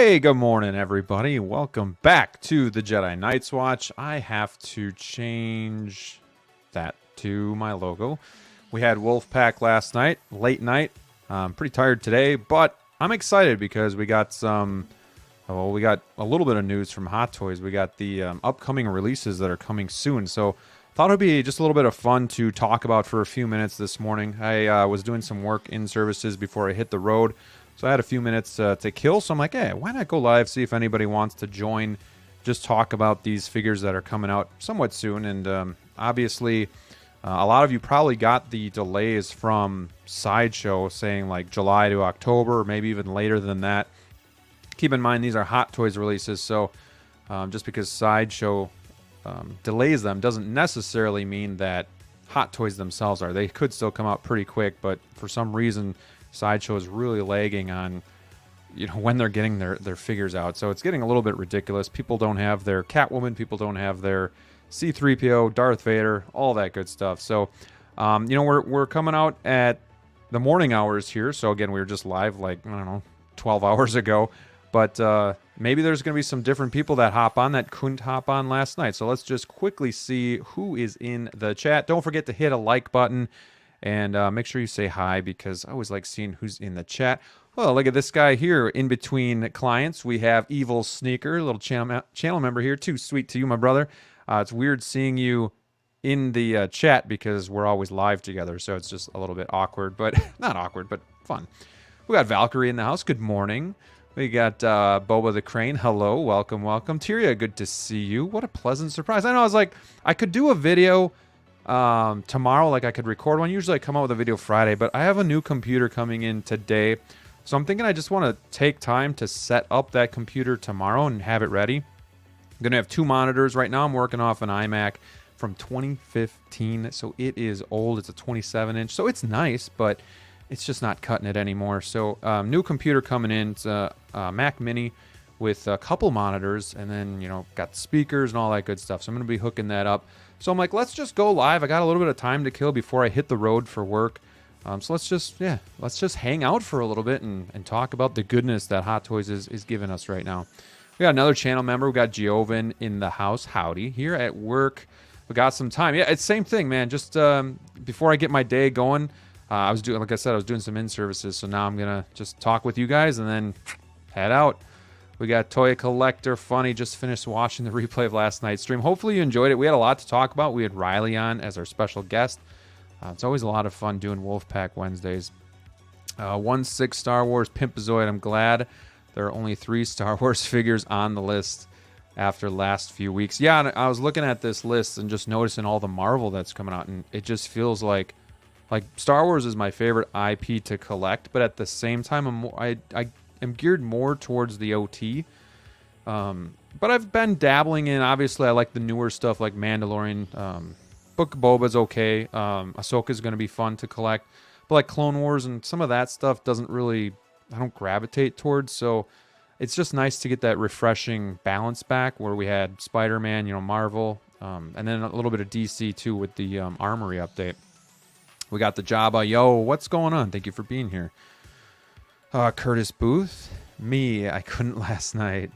Hey, good morning, everybody. Welcome back to the Jedi Night's Watch. I have to change that to my logo. We had Wolfpack last night, late night. I'm pretty tired today, but I'm excited because we got we got a little bit of news from Hot Toys. We got the upcoming releases that are coming soon. So thought it'd be just a little bit of fun to talk about for a few minutes this morning. I was doing some work in services before I hit the road. So I had a few minutes to kill, so I'm like, hey, why not go live, see if anybody wants to join, just talk about these figures that are coming out somewhat soon. And obviously, a lot of you probably got the delays from Sideshow saying like July to October, or maybe even later than that. Keep in mind, these are Hot Toys releases, so just because Sideshow delays them doesn't necessarily mean that Hot Toys themselves are. They could still come out pretty quick, but for some reason, Sideshow is really lagging on, when they're getting their figures out. So it's getting a little bit ridiculous. People don't have their Catwoman. People don't have their C-3PO, Darth Vader, all that good stuff. So, we're coming out at the morning hours here. So again, we were just live like, 12 hours ago. But maybe there's going to be some different people that hop on that couldn't hop on last night. So let's just quickly see who is in the chat. Don't forget to hit a like button. And make sure you say hi because I always like seeing who's in the chat. Well, look at this guy here. In between clients, we have EvilSneaker, a little channel member here. Too sweet to you, my brother. It's weird seeing you in the chat because we're always live together. So it's just a little bit awkward, but not awkward, but fun. We got Valkyrie in the house. Good morning. We got Boba the Crane. Hello. Welcome, welcome. Tyria, good to see you. What a pleasant surprise. I know, I was like, I could do a video tomorrow, like I could record one. Usually I come out with a video Friday, but I have a new computer coming in today. So I'm thinking I just want to take time to set up that computer tomorrow and have it ready. I'm going to have two monitors. Right now I'm working off an iMac from 2015. So it is old. It's a 27-inch. So it's nice, but it's just not cutting it anymore. So new computer coming in. It's a Mac Mini with a couple monitors and then, got speakers and all that good stuff. So I'm going to be hooking that up. So I'm like, let's just go live. I got a little bit of time to kill before I hit the road for work. So let's just hang out for a little bit and talk about the goodness that Hot Toys is giving us right now. We got another channel member. We got Giovin in the house. Howdy. Here at work, we got some time. Yeah, it's same thing, man. Just before I get my day going, I was doing some in-services. So now I'm going to just talk with you guys and then head out. We got Toy Collector Funny. Just finished watching the replay of last night's stream. Hopefully you enjoyed it. We had a lot to talk about. We had Riley on as our special guest. It's always a lot of fun doing Wolfpack Wednesdays. 1/6 Star Wars Pimpazoid. I'm glad there are only 3 Star Wars figures on the list after last few weeks. Yeah, and I was looking at this list and just noticing all the Marvel that's coming out, and it just feels like Star Wars is my favorite IP to collect, but at the same time, I am geared more towards the OT. But I've been dabbling in, obviously, I like the newer stuff like Mandalorian. Book of Boba's okay. Ahsoka's going to be fun to collect. But like Clone Wars and some of that stuff I don't gravitate towards. So it's just nice to get that refreshing balance back where we had Spider-Man, Marvel, and then a little bit of DC too with the Armory update. We got the Jabba. Yo, what's going on? Thank you for being here. Curtis Booth. Me, I couldn't last night.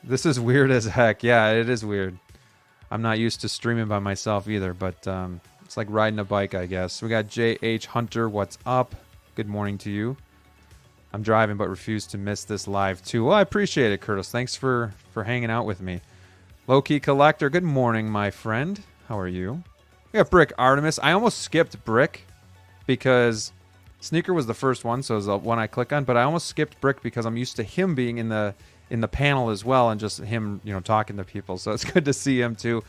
This is weird as heck. Yeah, it is weird. I'm not used to streaming by myself either, but it's like riding a bike, I guess. We got J.H. Hunter. What's up? Good morning to you. I'm driving but refuse to miss this live too. Well, I appreciate it, Curtis. Thanks for hanging out with me. Low-key Collector. Good morning, my friend. How are you? We got Brick Artemis. I almost skipped Brick because Sneaker was the first one, so it was the one I click on, but I almost skipped Brick because I'm used to him being in the panel as well and just him, talking to people. So it's good to see him too.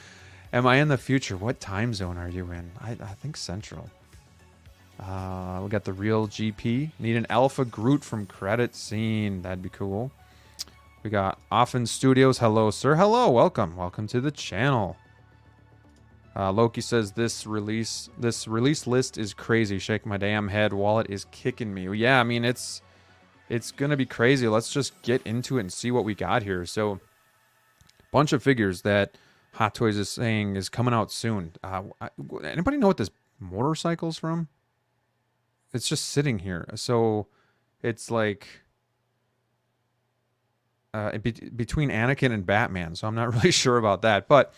Am I in the future? What time zone are you in? I think Central. We got the real GP. Need an Alpha Groot from Credit Scene. That'd be cool. We got Offen Studios. Hello, sir. Hello. Welcome. Welcome to the channel. Loki says this release list is crazy. Shake my damn head. Wallet is kicking me. Yeah, I mean, it's going to be crazy. Let's just get into it and see what we got here. So, bunch of figures that Hot Toys is saying is coming out soon. Anybody know what this motorcycle's from? It's just sitting here. So, it's like between Anakin and Batman, so I'm not really sure about that. But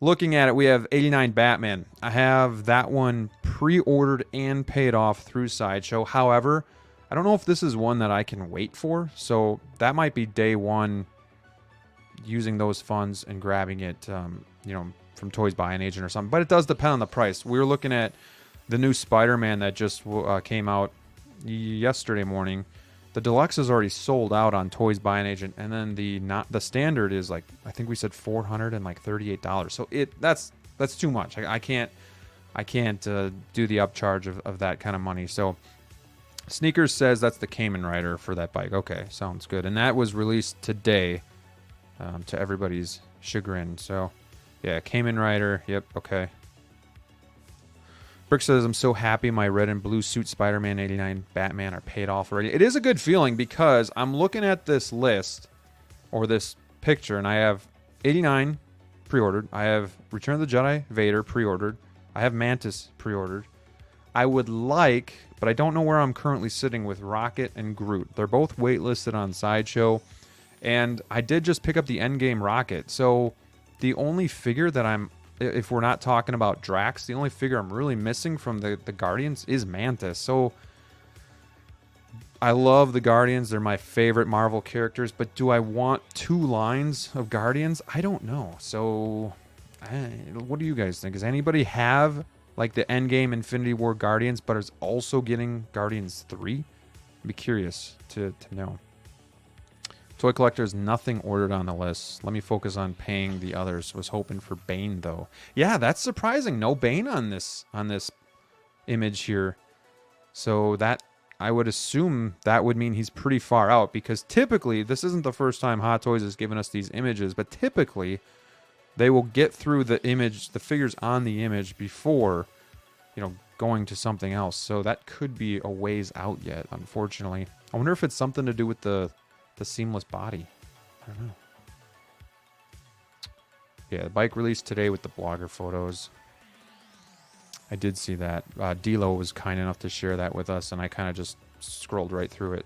looking at it, we have 89 Batman. I have that one pre-ordered and paid off through Sideshow. However, I don't know if this is one that I can wait for, so that might be day one using those funds and grabbing it, you know, from Toys Buy an Agent or something. But it does depend on the price. We were looking at the new Spider-Man that just came out yesterday morning. The deluxe is already sold out on Toys Buy an Agent, and then the standard is like, I think we said $438. So that's too much. I can't do the upcharge of that kind of money. So Sneakers says that's the Cayman Rider for that bike. Okay, sounds good. And that was released today, to everybody's chagrin. So yeah, Cayman Rider. Yep. Okay. Brick says, I'm so happy my red and blue suit Spider-Man 89 Batman are paid off already. It is a good feeling because I'm looking at this list or this picture and I have 89 pre-ordered. I have Return of the Jedi Vader pre-ordered. I have Mantis pre-ordered. I would like, but I don't know where I'm currently sitting with Rocket and Groot. They're both waitlisted on Sideshow. And I did just pick up the Endgame Rocket. So the only figure that I'm, if we're not talking about Drax, the only figure I'm really missing from the Guardians is Mantis. So I love the Guardians. They're my favorite Marvel characters. But do I want 2 lines of Guardians? I don't know. So what do you guys think? Does anybody have like the Endgame Infinity War Guardians, but is also getting Guardians 3? I'd be curious to know. Toy Collector's nothing ordered on the list. Let me focus on paying the others. Was hoping for Bane though. Yeah, that's surprising. No Bane on this image here. So that, I would assume that would mean he's pretty far out, because typically this isn't the first time Hot Toys has given us these images, but typically they will get through the image, the figures on the image before, you know, going to something else. So that could be a ways out yet, unfortunately. I wonder if it's something to do with the seamless body. I don't know. Yeah, the bike released today with the blogger photos. I did see that. DLO was kind enough to share that with us, and I kind of just scrolled right through it.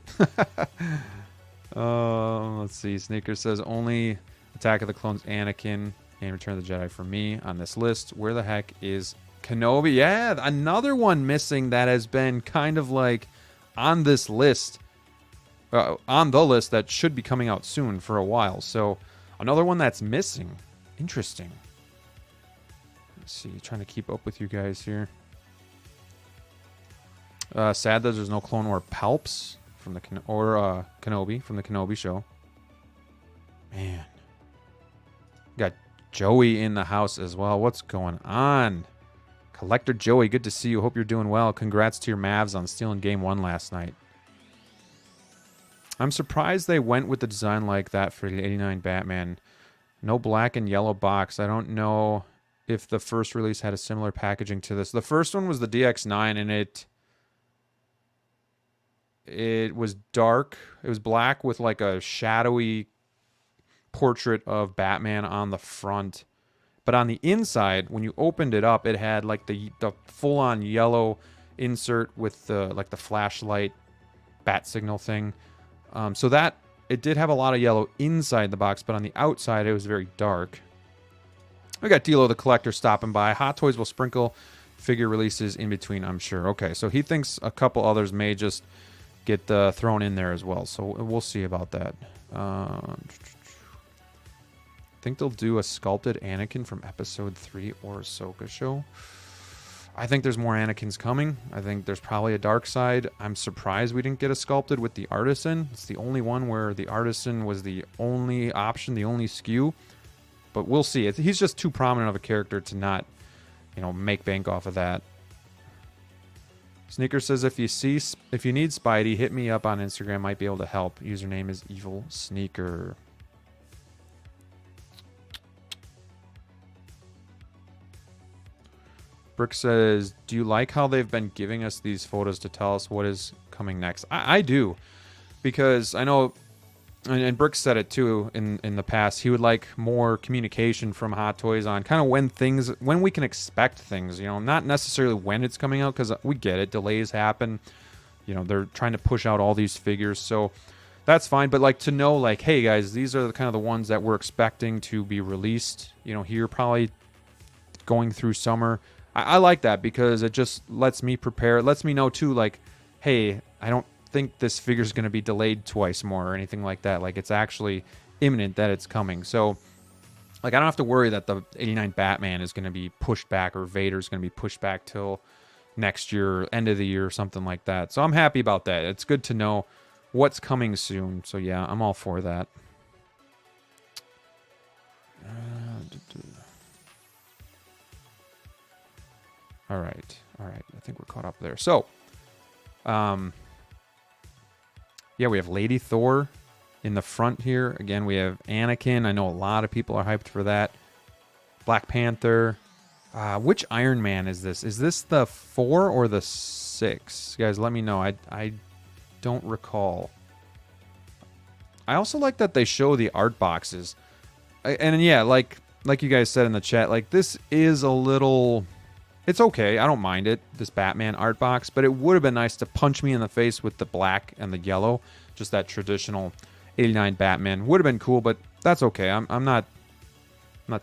Let's see. Sneaker says only Attack of the Clones Anakin and Return of the Jedi for me on this list. Where the heck is Kenobi? Yeah, another one missing that has been kind of like on this list. On the list that should be coming out soon for a while. So another one that's missing. Interesting. Let's see. Trying to keep up with you guys here. Sad that there's no Clone War Palps from the Kenobi from the Kenobi show. Man, got Joey in the house as well. What's going on? Collector Joey, good to see you. Hope you're doing well. Congrats to your Mavs on stealing Game 1 last night. I'm surprised they went with the design like that for the 89 Batman. No black and yellow box. I don't know if the first release had a similar packaging to this. The first one was the DX9, and it was dark. It was black with like a shadowy portrait of Batman on the front. But on the inside, when you opened it up, it had like the full-on yellow insert with the like the flashlight bat signal thing. So that, it did have a lot of yellow inside the box, but on the outside, it was very dark. We got DLO the Collector stopping by. Hot Toys will sprinkle figure releases in between, I'm sure. Okay, so he thinks a couple others may just get thrown in there as well. So we'll see about that. I think they'll do a sculpted Anakin from Episode 3 or Ahsoka show. I think there's more Anakins coming. I think there's probably a dark side. I'm surprised we didn't get a sculpted with the Artisan. It's the only one where the Artisan was the only option, the only SKU. But we'll see. He's just too prominent of a character to not, you know, make bank off of that. Sneaker says if you need Spidey, hit me up on Instagram. Might be able to help. Username is EvilSneaker. Brick says, do you like how they've been giving us these photos to tell us what is coming next? I do, because I know, and Brick said it too in the past, he would like more communication from Hot Toys on kind of when we can expect things, you know, not necessarily when it's coming out, because we get it, delays happen, you know, they're trying to push out all these figures, so that's fine. But like to know, like, hey guys, these are the kind of the ones that we're expecting to be released. You know, here probably going through summer. I like that because it just lets me prepare. It lets me know too, like, hey, I don't think this figure is going to be delayed twice more or anything like that. Like, it's actually imminent that it's coming. So, like, I don't have to worry that the 89 Batman is going to be pushed back or Vader's going to be pushed back till next year, end of the year, or something like that. So I'm happy about that. It's good to know what's coming soon. So yeah, I'm all for that. All right. I think we're caught up there. So, yeah, we have Lady Thor in the front here. Again, we have Anakin. I know a lot of people are hyped for that. Black Panther. Which Iron Man is this? Is this the 4 or the 6? Guys, let me know. I don't recall. I also like that they show the art boxes. And yeah, like you guys said in the chat, like this is a little... It's okay. I don't mind it, this Batman art box, but it would have been nice to punch me in the face with the black and the yellow. Just that traditional 89 Batman. Would have been cool, but that's okay. I'm not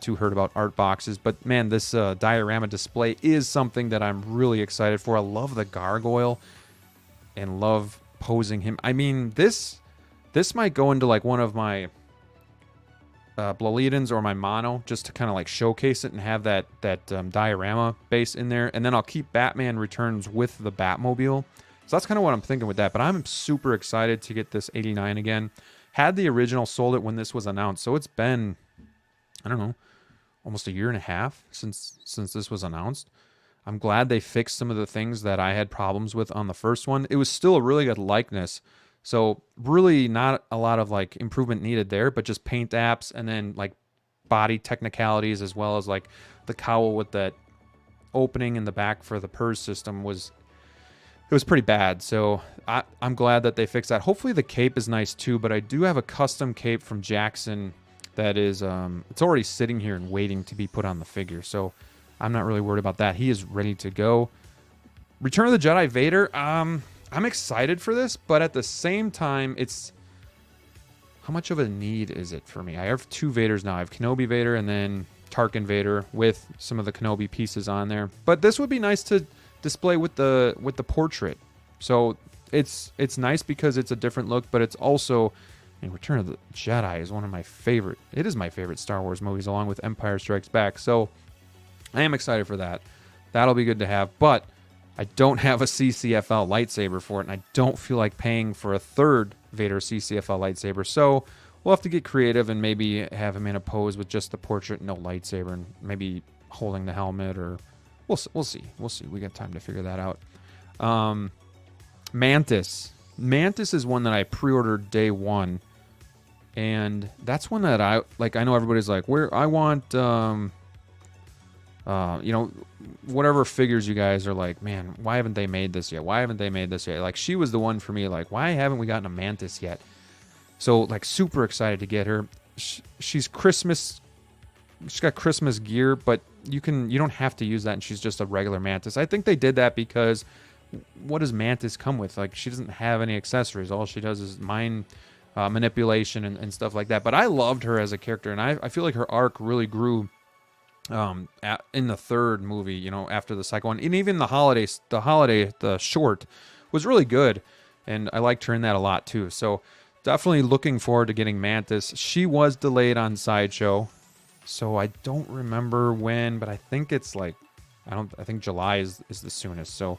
too hurt about art boxes. But man, this diorama display is something that I'm really excited for. I love the gargoyle and love posing him. I mean, this might go into like one of my Bloleadins or my mono, just to kind of like showcase it and have that diorama base in there. And then I'll keep Batman Returns with the Batmobile. So that's kind of what I'm thinking with that. But I'm super excited to get this 89 again. Had the original, sold it when this was announced. So it's been, I don't know, almost a year and a half since this was announced. I'm glad they fixed some of the things that I had problems with on the first one. It was still a really good likeness. So really not a lot of like improvement needed there, but just paint apps and then like body technicalities, as well as like the cowl with that opening in the back for the purse system was pretty bad. So I'm glad that they fixed that. Hopefully the cape is nice too, but I do have a custom cape from Jackson that is it's already sitting here and waiting to be put on the figure. So I'm not really worried about that. He is ready to go. Return of the Jedi Vader. I'm excited for this, but at the same time, it's... How much of a need is it for me? I have 2 Vaders now. I have Kenobi Vader and then Tarkin Vader with some of the Kenobi pieces on there. But this would be nice to display with the portrait. So it's nice because it's a different look, but it's also... I mean, Return of the Jedi is one of my favorite... It is my favorite Star Wars movies, along with Empire Strikes Back. So I am excited for that. That'll be good to have, but... I don't have a CCFL lightsaber for it, and I don't feel like paying for a third Vader CCFL lightsaber. So we'll have to get creative and maybe have him in a pose with just the portrait, no lightsaber, and maybe holding the helmet, or we'll see. We'll see. We got time to figure that out. Mantis. Mantis is one that I pre-ordered day one, and that's one that I know everybody's like, where I want... you know, whatever figures you guys are like, man, why haven't they made this yet? Why haven't they made this yet? Like, she was the one for me, like, why haven't we gotten a Mantis yet? So, like, super excited to get her. She's Christmas, she's got Christmas gear, but you don't have to use that, and she's just a regular Mantis. I think they did that because what does Mantis come with? Like, she doesn't have any accessories. All she does is mind manipulation and stuff like that. But I loved her as a character, and I feel like her arc really grew in the third movie, you know, after the second one. And even the short was really good, and I liked her in that a lot too. So definitely looking forward to getting Mantis. She was delayed on Sideshow, so I don't remember when, but I think it's like, I think July is the soonest. So,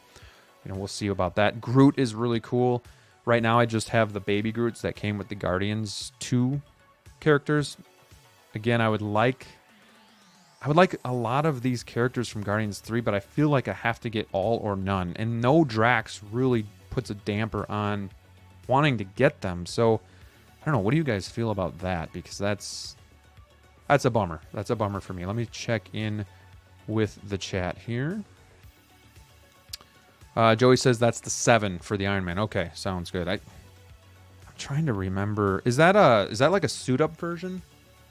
you know, we'll see about that. Groot is really cool. Right now I just have the baby Groots that came with the Guardians 2 characters. Again, I would like a lot of these characters from Guardians 3, but I feel like I have to get all or none. And no Drax really puts a damper on wanting to get them. So, I don't know. What do you guys feel about that? Because that's a bummer. That's a bummer for me. Let me check in with the chat here. Joey says that's the 7 for the Iron Man. Okay, sounds good. I'm trying to remember. Is that like a suit-up version?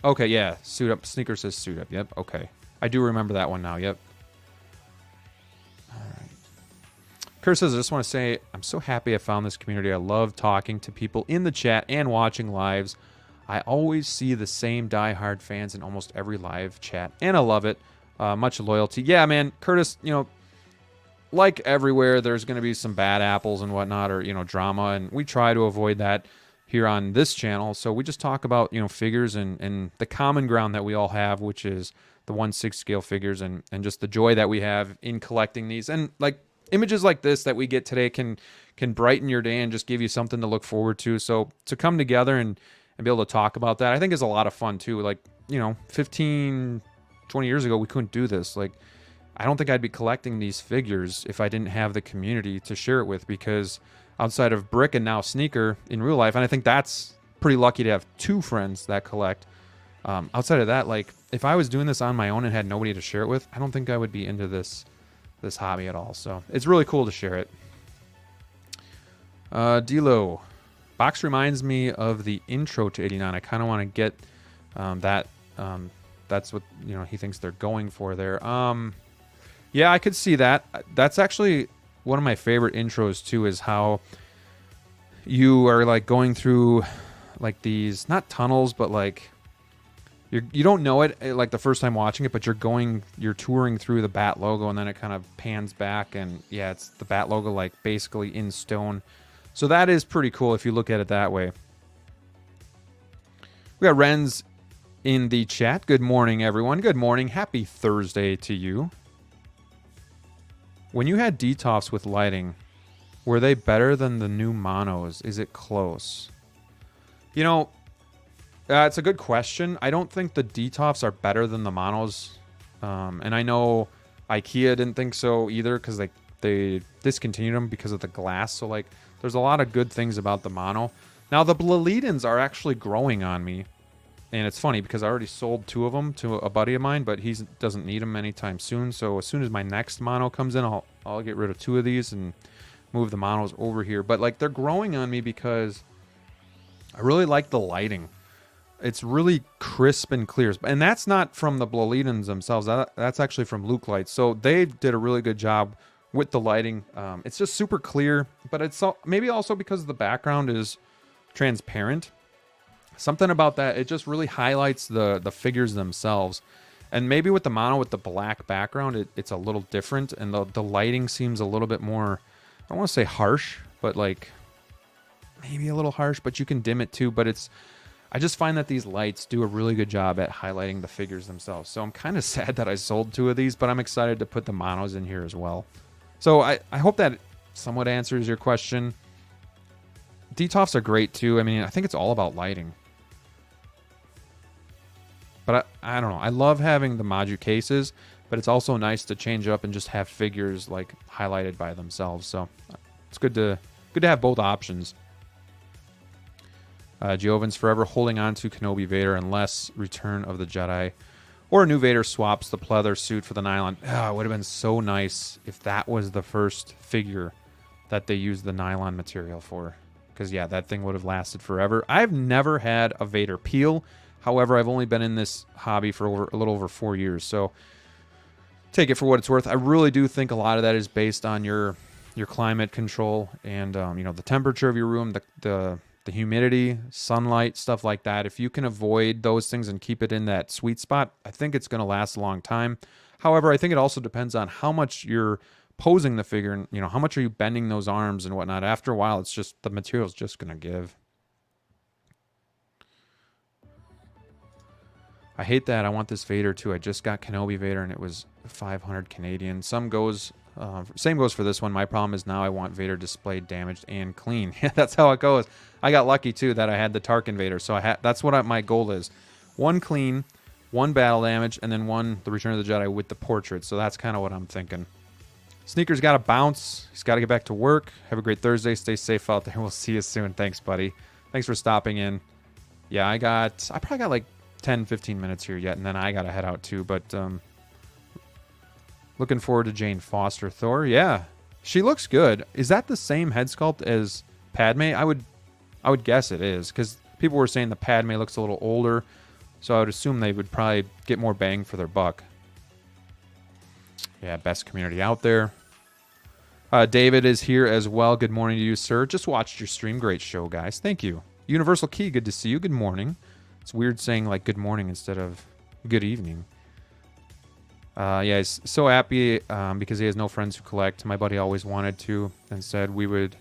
Okay, yeah, suit up. Sneaker says suit up. Yep, okay. I do remember that one now. Yep. All right. Kurt says, I just want to say I'm so happy I found this community. I love talking to people in the chat and watching lives. I always see the same diehard fans in almost every live chat, and I love it. Much loyalty. Yeah, man, Curtis, you know, like everywhere, there's going to be some bad apples and whatnot, or, you know, drama, and we try to avoid that here on this channel. So we just talk about, you know, figures and the common ground that we all have, which is the 1/6 scale figures, and just the joy that we have in collecting these. And like images like this that we get today can brighten your day and just give you something to look forward to. So to come together and be able to talk about that, I think is a lot of fun too. Like, you know, 15, 20 years ago, we couldn't do this. Like, I don't think I'd be collecting these figures if I didn't have the community to share it with, because outside of Brick and now Sneaker in real life, and I think that's pretty lucky to have 2 friends that collect. Outside of that, like, if I was doing this on my own and had nobody to share it with, I don't think I would be into this hobby at all. So it's really cool to share it. DLO. Box reminds me of the intro to 89. I kind of want to get that. That's what, you know, he thinks they're going for there. Yeah, I could see that. That's actually one of my favorite intros too, is how you are like going through like these, not tunnels, but like you don't know it like the first time watching it, but you're touring through the Bat logo, and then it kind of pans back, and yeah, it's the Bat logo like basically in stone. So that is pretty cool if you look at it that way. We got Renz in the chat. Good morning, everyone. Good morning. Happy Thursday to you. When you had DTOFs with lighting, were they better than the new monos? Is it close? You know, it's a good question. I don't think the DTOFs are better than the monos. And I know IKEA didn't think so either, because they discontinued them because of the glass. So like, there's a lot of good things about the mono. Now the Bladedins are actually growing on me. And it's funny because I already sold 2 of them to a buddy of mine, but he doesn't need them anytime soon. So as soon as my next mono comes in, I'll get rid of 2 of these and move the monos over here. But like, they're growing on me because I really like the lighting. It's really crisp and clear. And that's not from the Bladedins themselves. That's actually from Luke Lights. So they did a really good job with the lighting. It's just super clear, but it's maybe also because the background is transparent. Something about that, it just really highlights the figures themselves. And maybe with the mono, with the black background, it's a little different. And the lighting seems a little bit more, I don't want to say harsh, but like maybe a little harsh, but you can dim it too. But I just find that these lights do a really good job at highlighting the figures themselves. So I'm kind of sad that I sold 2 of these, but I'm excited to put the monos in here as well. So I hope that somewhat answers your question. DTOFs are great too. I mean, I think it's all about lighting. But I don't know. I love having the Maju cases, but it's also nice to change up and just have figures like highlighted by themselves. So it's good to have both options. Giovan's forever holding on to Kenobi Vader unless Return of the Jedi or a new Vader swaps the pleather suit for the nylon. Oh, it would have been so nice if that was the first figure that they used the nylon material for. Because, yeah, that thing would have lasted forever. I've never had a Vader peel. However, I've only been in this hobby for a little over 4 years. So take it for what it's worth. I really do think a lot of that is based on your climate control and, you know, the temperature of your room, the humidity, sunlight, stuff like that. If you can avoid those things and keep it in that sweet spot, I think it's going to last a long time. However, I think it also depends on how much you're posing the figure and, you know, how much are you bending those arms and whatnot. After a while, it's just, the material's just going to give. I hate that. I want this Vader too. I just got Kenobi Vader and it was 500 Canadian. Same goes for this one. My problem is now I want Vader displayed damaged and clean. That's how it goes. I got lucky too that I had the Tarkin Vader. So that's what my goal is. 1 clean, 1 battle damage, and then 1 the Return of the Jedi with the portrait. So that's kind of what I'm thinking. Sneaker's got to bounce. He's got to get back to work. Have a great Thursday. Stay safe out there. We'll see you soon. Thanks, buddy. Thanks for stopping in. Yeah, I probably got like 10-15 minutes here yet, and then I gotta head out too. But looking forward to Jane Foster Thor. Yeah, she looks good. Is that the same head sculpt as Padme? I would guess it is, because people were saying the Padme looks a little older, so I would assume they would probably get more bang for their buck. Yeah, best community out there. David is here as well. Good morning to you, sir. Just watched your stream. Great show, guys. Thank you. Universal Key, good to see you. Good morning. It's weird saying like good morning instead of good evening. Yeah, he's so happy because he has no friends who collect. My buddy always wanted to and said we would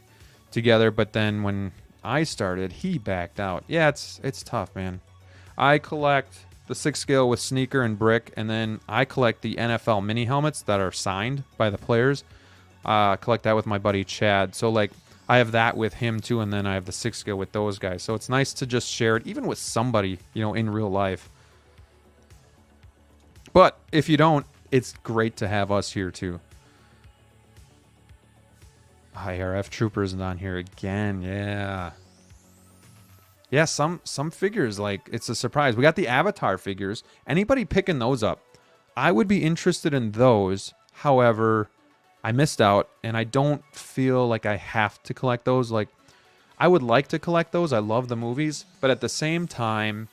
together, but then when I started, he backed out. Yeah, it's tough, man. I collect the 6 scale with sneaker and brick, and then I collect the NFL mini helmets that are signed by the players. Collect that with my buddy Chad. So like I have that with him too, and then I have the 6 scale with those guys. So it's nice to just share it, even with somebody, you know, in real life. But if you don't, it's great to have us here too. IRF Troopers on here again, yeah. Yeah, some figures, like, it's a surprise. We got the Avatar figures. Anybody picking those up? I would be interested in those. However, I missed out, and I don't feel like I have to collect those. Like, I would like to collect those. I love the movies. But at the same time,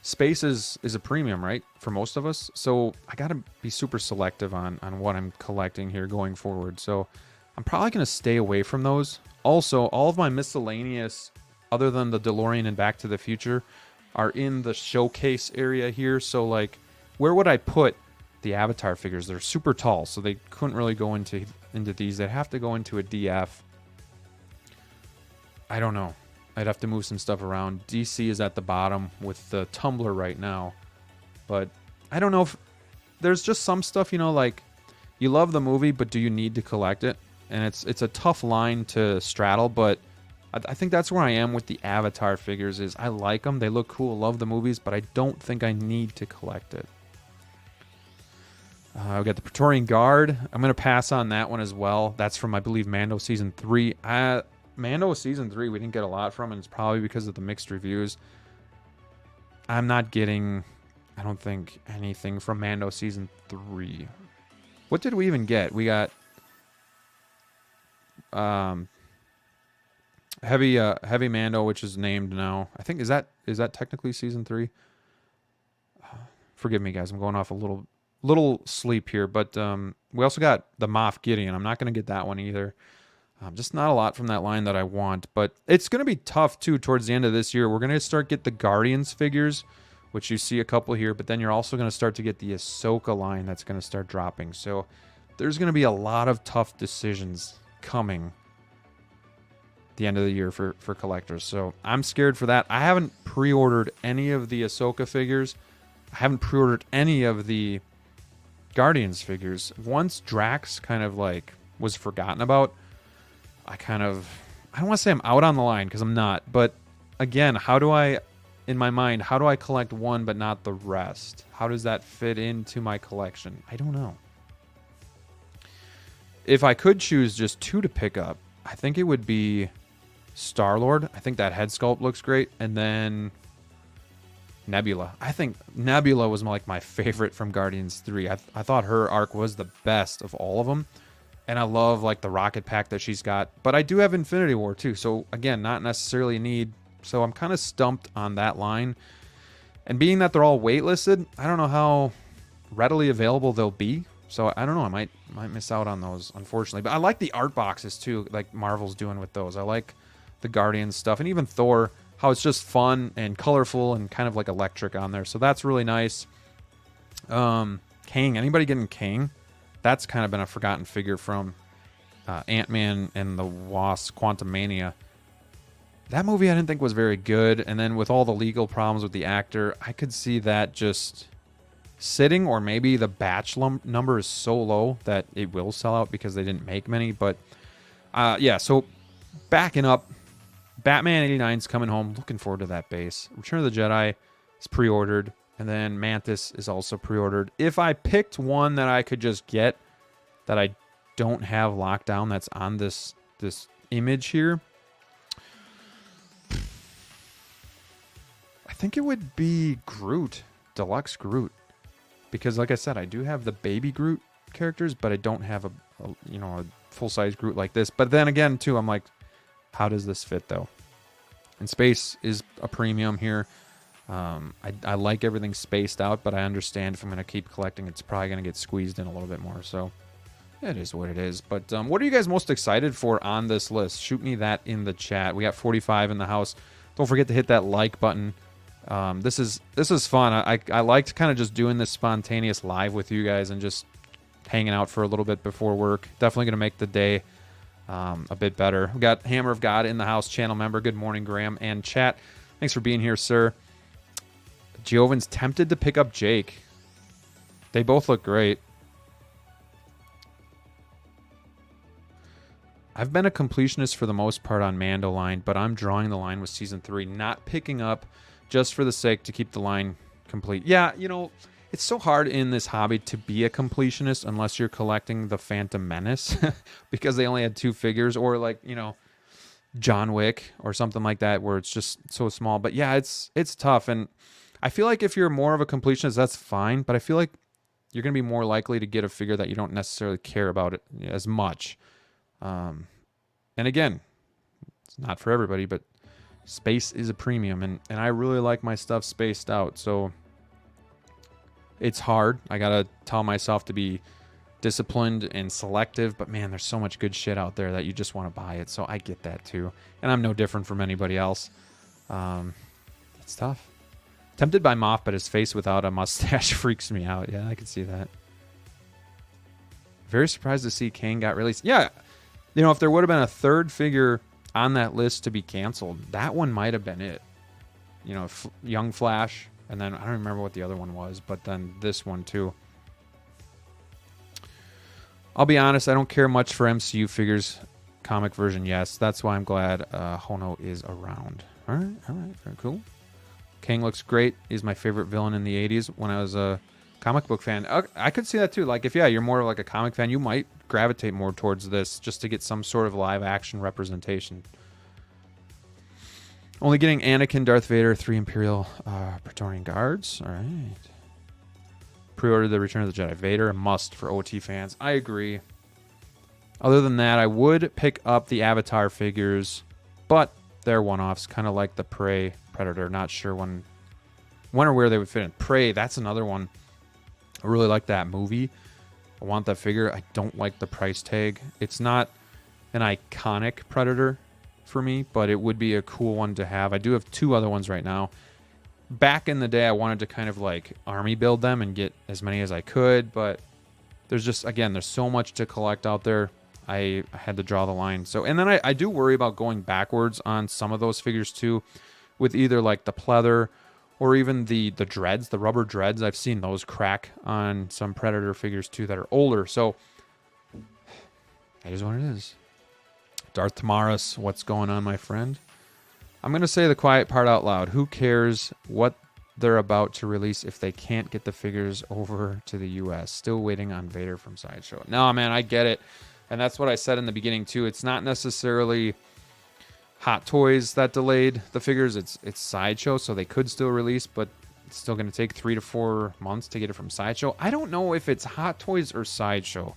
space is a premium, right? For most of us. So I got to be super selective on what I'm collecting here going forward. So I'm probably going to stay away from those. Also, all of my miscellaneous, other than the DeLorean and Back to the Future, are in the showcase area here. So, like, where would I put the Avatar figures? They're super tall, so they couldn't really go into these. They'd have to go into a DF. I don't know. I'd have to move some stuff around. DC is at the bottom with the tumbler right now. But I don't know if... There's just some stuff, you know, like, you love the movie, but do you need to collect it? And it's a tough line to straddle, but I think that's where I am with the Avatar figures. Is I like them, they look cool, love the movies, but I don't think I need to collect it. We got the Praetorian Guard. I'm going to pass on that one as well. That's from, I believe, Mando Season 3. Mando Season 3 we didn't get a lot from, and it's probably because of the mixed reviews. I'm not getting, I don't think, anything from Mando Season 3. What did we even get? We got Heavy Mando, which is named now. I think is that technically Season 3? Forgive me, guys. I'm going off a little sleep here, but we also got the Moff Gideon. I'm not going to get that one either. Just not a lot from that line that I want, but it's going to be tough too towards the end of this year. We're going to get the Guardians figures, which you see a couple here, but then you're also going to start to get the Ahsoka line that's going to start dropping. So there's going to be a lot of tough decisions coming at the end of the year for collectors. So I'm scared for that. I haven't pre-ordered any of the Ahsoka figures. I haven't pre-ordered any of the Guardians figures. Once Drax kind of like was forgotten about, I don't want to say I'm out on the line because I'm not, but again, in my mind, how do I collect one but not the rest? How does that fit into my collection? I don't know. If I could choose just 2 to pick up, I think it would be Star-Lord. I think that head sculpt looks great. And then Nebula. I think Nebula was like my favorite from Guardians 3. I thought her arc was the best of all of them. And I love like the rocket pack that she's got. But I do have Infinity War too. So again, not necessarily a need. So I'm kind of stumped on that line. And being that they're all waitlisted, I don't know how readily available they'll be. So I don't know. I might miss out on those, unfortunately. But I like the art boxes too, like Marvel's doing with those. I like the Guardians stuff, and even Thor, how it's just fun and colorful and kind of like electric on there. So that's really nice. Kang. Anybody getting Kang? That's kind of been a forgotten figure from Ant-Man and the Wasp: Quantumania. That movie I didn't think was very good. And then with all the legal problems with the actor, I could see that just sitting, or maybe the batch number is so low that it will sell out because they didn't make many. But yeah, so backing up, Batman 89 is coming home. Looking forward to that base. Return of the Jedi is pre-ordered. And then Mantis is also pre-ordered. If I picked one that I could just get that I don't have locked down that's on this image here, I think it would be Groot, Deluxe Groot. Because like I said, I do have the baby Groot characters, but I don't have a full-size Groot like this. But then again, too, I'm like, how does this fit, though? And space is a premium here. I like everything spaced out, but I understand if I'm going to keep collecting, it's probably going to get squeezed in a little bit more. So It is what it is. But what are you guys most excited for on this list? Shoot me that in the chat. We got 45 in the house. Don't forget to hit that like button. This is fun. I liked kind of just doing this spontaneous live with you guys and just hanging out for a little bit before work. Definitely going to make the day a bit better. We got Hammer of God in the house, channel member. Good morning, Graham. And chat, thanks for being here, sir. Giovan's tempted to pick up Jake. They both look great. I've been a completionist for the most part on Mando line, but I'm drawing the line with Season 3, not picking up just for the sake to keep the line complete. Yeah, you know, it's so hard in this hobby to be a completionist unless you're collecting the Phantom Menace because they only had 2 figures, or like, you know, John Wick or something like that where it's just so small. But yeah, it's tough, and I feel like if you're more of a completionist, that's fine, but I feel like you're going to be more likely to get a figure that you don't necessarily care about it as much. And again, it's not for everybody, but space is a premium, and I really like my stuff spaced out, so it's hard. I gotta tell myself to be disciplined and selective, but man, there's so much good shit out there that you just want to buy it, so I get that too, and I'm no different from anybody else. It's tough. Tempted by Moff, but his face without a mustache freaks me out. Yeah, I can see that. Very surprised to see Kane got released. Yeah, you know, if there would have been a third figure on that list to be canceled, that one might have been it. You know, Young Flash, and then I don't remember what the other one was, but then this one too. I'll be honest, I don't care much for MCU figures. Comic version, yes. That's why I'm glad Hono is around. All right, very cool. Kang looks great. He's my favorite villain in the 80s when I was a comic book fan. I could see that too. Like, if you're more like a comic fan, you might gravitate more towards this just to get some sort of live action representation. Only getting Anakin, Darth Vader, 3 Imperial Praetorian Guards. All right. Pre-ordered the Return of the Jedi Vader. A must for OT fans. I agree. Other than that, I would pick up the Avatar figures, but they're one-offs, kind of like the Prey Predator. Not sure when or where they would fit in. Prey, that's another one. I really like that movie. I want that figure. I don't like the price tag. It's not an iconic Predator for me, but it would be a cool one to have. I do have 2 other ones right now. Back in the day, I wanted to kind of like army build them and get as many as I could, but there's just, again, there's so much to collect out there. I had to draw the line. So, and then I do worry about going backwards on some of those figures too, with either like the pleather or even the dreads, the rubber dreads. I've seen those crack on some Predator figures too that are older. So that is what it is. Darth Tamaris, what's going on, my friend? I'm going to say the quiet part out loud. Who cares what they're about to release if they can't get the figures over to the U.S.? Still waiting on Vader from Sideshow. No, man, I get it. And that's what I said in the beginning too. It's not necessarily Hot Toys that delayed the figures. It's Sideshow, so they could still release, but it's still going to take 3 to 4 months to get it from Sideshow. I don't know if it's Hot Toys or Sideshow.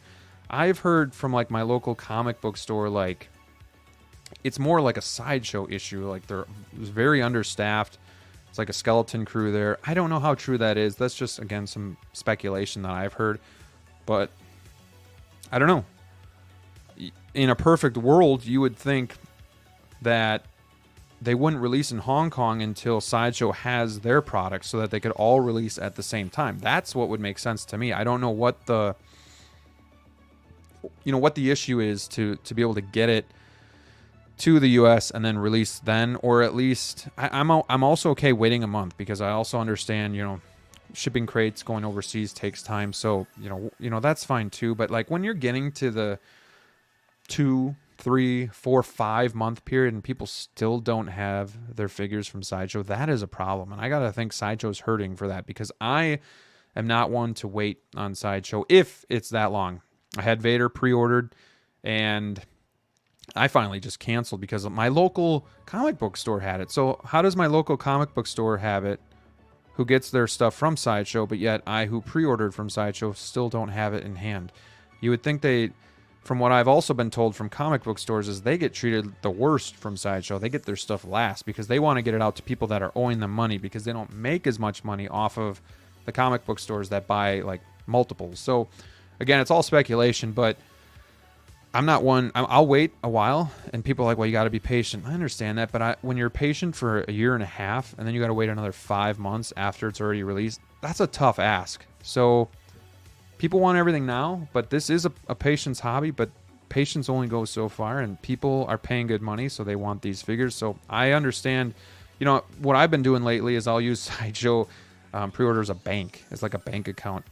I've heard from like my local comic book store, like it's more like a Sideshow issue. Like they're very understaffed. It's like a skeleton crew there. I don't know how true that is. That's just, again, some speculation that I've heard, but I don't know. In a perfect world, you would think that they wouldn't release in Hong Kong until Sideshow has their product so that they could all release at the same time. That's what would make sense to me. I don't know what the issue is to be able to get it to the US and then release then, or at least I'm also okay waiting a month, because I also understand, shipping crates going overseas takes time. So, that's fine too. But like when you're getting to the 2, 3, 4, 5 month period and people still don't have their figures from Sideshow, that is a problem. And I got to think Sideshow's hurting for that, because I am not one to wait on Sideshow if it's that long. I had Vader pre-ordered and I finally just canceled because my local comic book store had it. So how does my local comic book store have it, who gets their stuff from Sideshow, but yet I, who pre-ordered from Sideshow, still don't have it in hand? You would think they, from what I've also been told from comic book stores, is they get treated the worst from Sideshow. They get their stuff last because they want to get it out to people that are owing them money, because they don't make as much money off of the comic book stores that buy like multiples. So again, it's all speculation, but I'm not one. I'll wait a while, and people are like, "Well, you got to be patient." I understand that, but when you're patient for a year and a half, and then you got to wait another 5 months after it's already released, that's a tough ask. So people want everything now, but this is a patience hobby. But patience only goes so far, and people are paying good money, so they want these figures. So I understand. You know what I've been doing lately is I'll use Sideshow pre-order as a bank. It's like a bank account.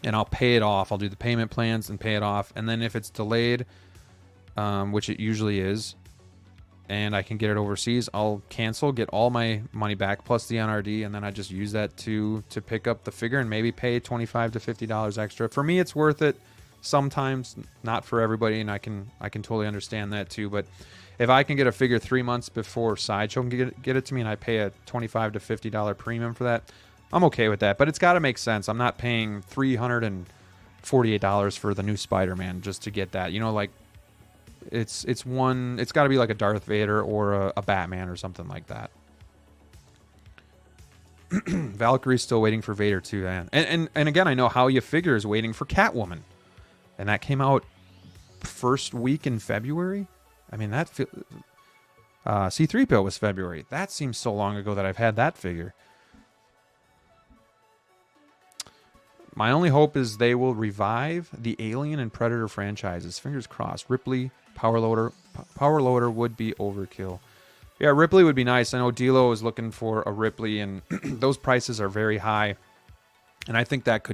And I'll pay it off. I'll do the payment plans and pay it off. And then if it's delayed, which it usually is, and I can get it overseas, I'll cancel, get all my money back plus the NRD, and then I just use that to pick up the figure and maybe pay $25 to $50 extra. For me, it's worth it. Sometimes, not for everybody, and I can totally understand that too. But if I can get a figure 3 months before Sideshow can get it to me, and I pay a $25 to $50 premium for that, I'm okay with that, but it's got to make sense. I'm not paying $348 for the new Spider-Man just to get that. You know, like it's got to be like a Darth Vader or a Batman or something like that. Valkyrie's still waiting for Vader too, man. And again, I know How You Figure is waiting for Catwoman, and that came out first week in February. I mean, that C-3PO was February. That seems so long ago that I've had that figure. My only hope is they will revive the Alien and Predator franchises. Fingers crossed. Ripley, Power Loader would be overkill. Yeah, Ripley would be nice. I know DLO is looking for a Ripley, and those prices are very high. And I think that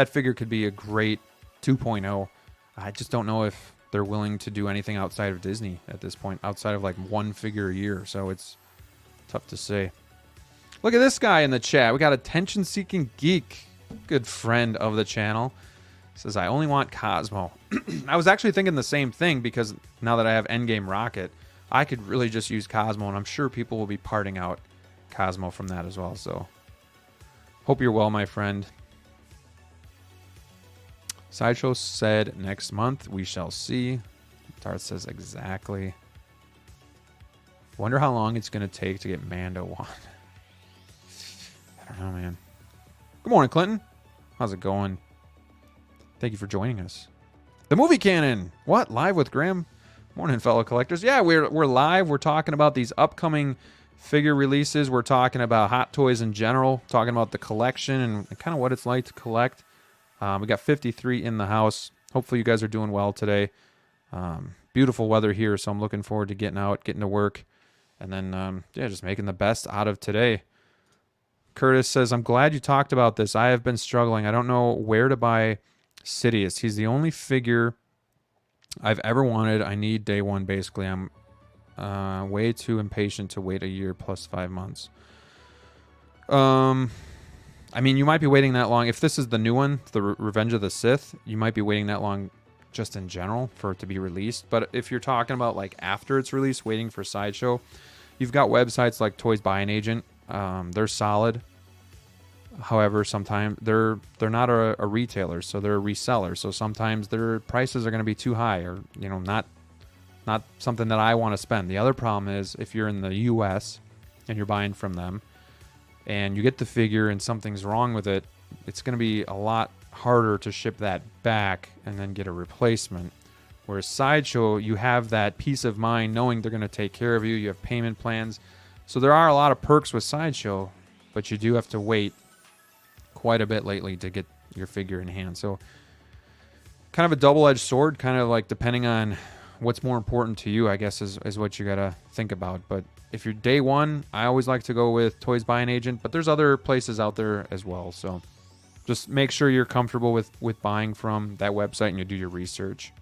figure could be a great 2.0. I just don't know if they're willing to do anything outside of Disney at this point, outside of like one figure a year. So it's tough to say. Look at this guy in the chat. We got Attention-Seeking Geek. Good friend of the channel. Says, I only want Cosmo. I was actually thinking the same thing, because now that I have Endgame Rocket, I could really just use Cosmo, and I'm sure people will be parting out Cosmo from that as well. So hope you're well, my friend. Sideshow said next month. We shall see. Tart says exactly. Wonder how long it's going to take to get Mando on. I don't know, man. Good morning, Clinton. How's it going? Thank you for joining us. The Movie Canon. What? Live with Graham? Morning, fellow collectors. Yeah, we're live. We're talking about these upcoming figure releases. We're talking about Hot Toys in general. Talking about the collection and kind of what it's like to collect. We got 53 in the house. Hopefully you guys are doing well today. Beautiful weather here, so I'm looking forward to getting out, getting to work, and then just making the best out of today. Curtis says, I'm glad you talked about this. I have been struggling. I don't know where to buy Sidious. He's the only figure I've ever wanted. I need day one, basically. I'm way too impatient to wait a year plus 5 months. I mean, you might be waiting that long. If this is the new one, the Revenge of the Sith, you might be waiting that long just in general for it to be released. But if you're talking about like after it's released, waiting for Sideshow, you've got websites like Toys Buy an Agent. They're solid. However, sometimes they're not a retailer, so they're a reseller. So sometimes their prices are going to be too high, or not something that I want to spend. The other problem is if you're in the U.S. and you're buying from them, and you get the figure and something's wrong with it, it's going to be a lot harder to ship that back and then get a replacement. Whereas Sideshow, you have that peace of mind knowing they're going to take care of you. You have payment plans. So there are a lot of perks with Sideshow, but you do have to wait quite a bit lately to get your figure in hand. So kind of a double-edged sword, kind of like depending on what's more important to you, I guess, is what you got to think about. But if you're day one, I always like to go with Toys Buy an Agent, but there's other places out there as well. So just make sure you're comfortable with buying from that website and you do your research.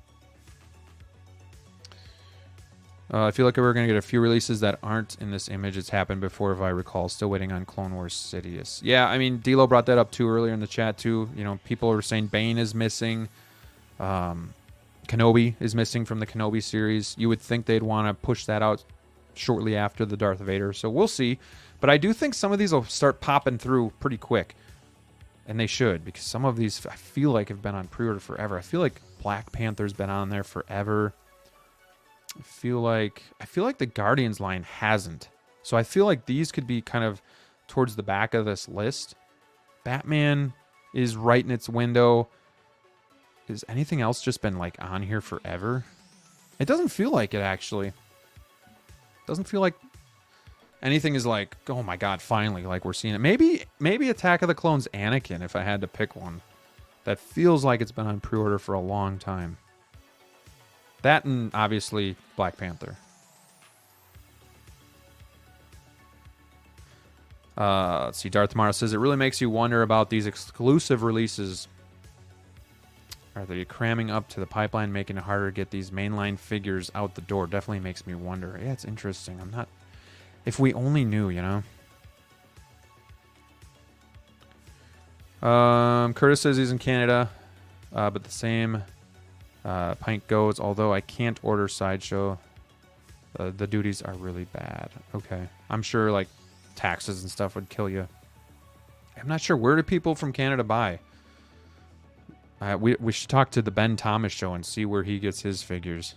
I feel like we're going to get a few releases that aren't in this image. It's happened before, if I recall. Still waiting on Clone Wars Sidious. Yeah, I mean, DLO brought that up too earlier in the chat too. People were saying Bane is missing. Kenobi is missing from the Kenobi series. You would think they'd want to push that out shortly after the Darth Vader. So we'll see. But I do think some of these will start popping through pretty quick. And they should, because some of these I feel like have been on pre-order forever. I feel like Black Panther's been on there forever. I feel like the Guardians line hasn't. So I feel like these could be kind of towards the back of this list. Batman is right in its window. Has anything else just been like on here forever? It doesn't feel like it, actually. Doesn't feel like anything is like, oh my god, finally, like we're seeing it. Maybe Attack of the Clones Anakin, if I had to pick one. That feels like it's been on pre-order for a long time. That and obviously Black Panther. Let's see. Darth Mara says, it really makes you wonder about these exclusive releases. Are they cramming up to the pipeline, making it harder to get these mainline figures out the door? Definitely makes me wonder. Yeah, it's interesting. I'm not... If we only knew, you know? Curtis says he's in Canada, but the same pint goes, although I can't order Sideshow. The duties are really bad. Okay. I'm sure, like, taxes and stuff would kill you. I'm not sure. Where do people from Canada buy? We should talk to the Ben Thomas show and see where he gets his figures.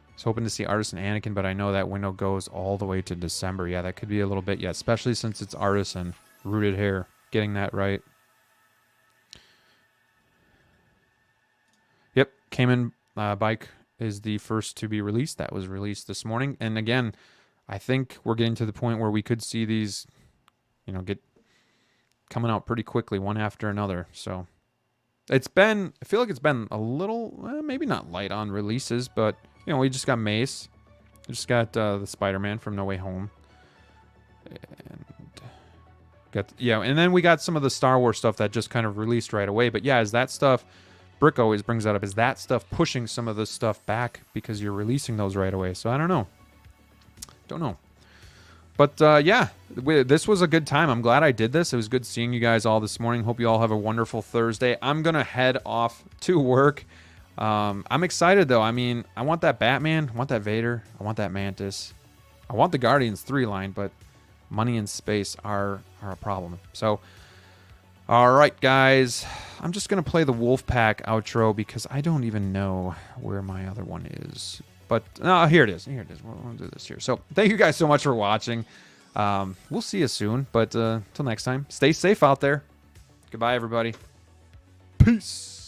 I was hoping to see Artisan Anakin, but I know that window goes all the way to December. Yeah, that could be a little bit, yeah, especially since it's Artisan. Rooted hair. Getting that right. Yep, Cayman bike is the first to be released. That was released this morning. And again, I think we're getting to the point where we could see these, you know, get coming out pretty quickly, one after another. So it's been, I feel like it's been a little, maybe not light on releases, but, you know, we just got Mace. We just got the Spider-Man from No Way Home. And yeah, and then we got some of the Star Wars stuff that just kind of released right away. But yeah, is that stuff, Brick always brings that up, is that stuff pushing some of this stuff back because you're releasing those right away? So I don't know. Don't know. But yeah, this was a good time. I'm glad I did this. It was good seeing you guys all this morning. Hope you all have a wonderful Thursday. I'm going to head off to work. I'm excited, though. I mean, I want that Batman. I want that Vader. I want that Mantis. I want the Guardians 3 line, but money and space are a problem. So, all right, guys. I'm just going to play the Wolfpack outro because I don't even know where my other one is. But here it is. Here it is. We'll do this here. So thank you guys so much for watching. We'll see you soon. But till next time, stay safe out there. Goodbye, everybody. Peace.